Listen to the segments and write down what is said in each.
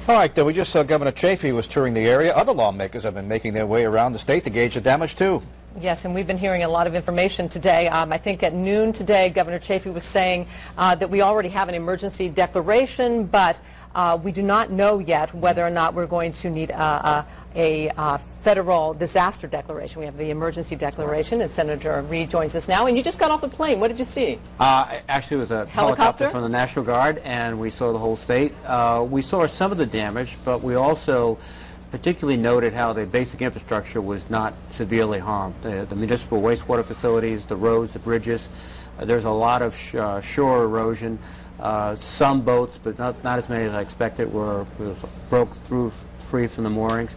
All right, we just saw Governor Chafee was touring the area. Other lawmakers have been making their way around the state to gauge the damage, too. Yes, and we've been hearing a lot of information today. I think at noon today, Governor Chafee was saying that we already have an emergency declaration, but we do not know yet whether or not we're going to need a federal disaster declaration. We have the emergency declaration, and Senator Reed joins us now. And you just got off the plane. What did you see? Actually, it was a helicopter from the National Guard, and we saw the whole state. We saw some of the damage, but we also particularly noted how the basic infrastructure was not severely harmed. The municipal wastewater facilities, the roads, the bridges. There's a lot of shore erosion. Some boats, but not as many as I expected, broke through free from the moorings.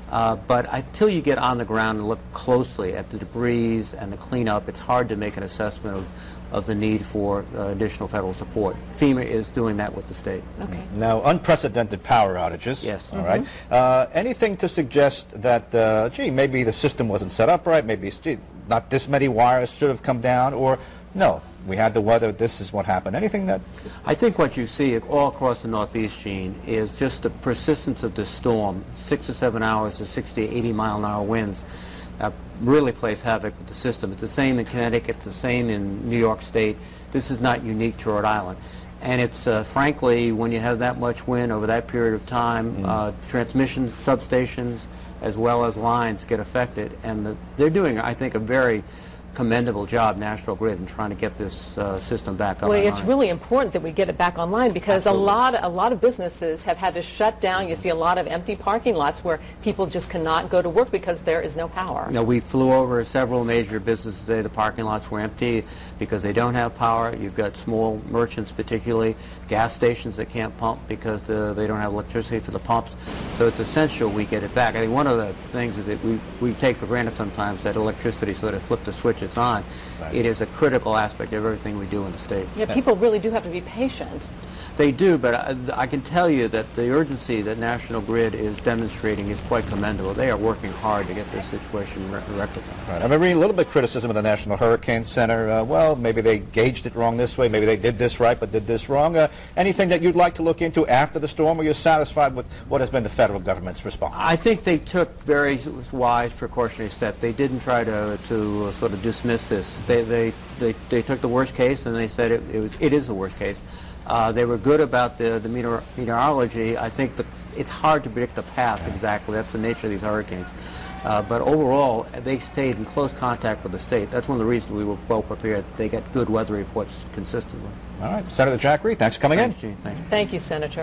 But until you get on the ground and look closely at the debris and the cleanup, it's hard to make an assessment of the need for additional federal support. FEMA is doing that with the state. Okay. Now, unprecedented power outages. Yes. All right. Anything to suggest that, gee, maybe the system wasn't set up right, maybe not this many wires should have come down, or no, we had the weather, this is what happened. Anything that... I think what you see all across the Northeast, Gene, is just the persistence of the storm. 6 to 7 hours to 60 to 80 mile an hour winds really plays havoc with the system. It's the same in Connecticut, it's the same in New York State. This is not unique to Rhode Island. And it's, frankly, when you have that much wind over that period of time, transmission substations as well as lines get affected. And they're doing, I think, a very commendable job, National Grid, in trying to get this system back up. Well, it's really important that we get it back online, because a lot of businesses have had to shut down. You see a lot of empty parking lots where people just cannot go to work because there is no power. You know, we flew over several major businesses today. The parking lots were empty because they don't have power. You've got small merchants, particularly gas stations that can't pump because they don't have electricity for the pumps. So it's essential we get it back. I think one of the things is that we take for granted sometimes, that electricity, so that flip the switch it's on. Right. It is a critical aspect of everything we do in the state. Yeah, people really do have to be patient. They do, but I can tell you that the urgency that National Grid is demonstrating is quite commendable. They are working hard to get this situation rectified. Right. I'm reading a little bit of criticism of the National Hurricane Center. Well, maybe they gauged it wrong this way, maybe they did this right but did this wrong. Anything that you'd like to look into after the storm, or you're satisfied with what has been the federal government's response? I think they took very wise precautionary steps. They didn't try to sort of dismiss this. They took the worst case and they said it is the worst case. They were good about the meteorology. I think it's hard to predict the path exactly. That's the nature of these hurricanes. But overall, they stayed in close contact with the state. That's one of the reasons we were well prepared. They get good weather reports consistently. All right. Senator Jack Reed, thanks for coming in. Gene. Thanks. Thank you, Senator.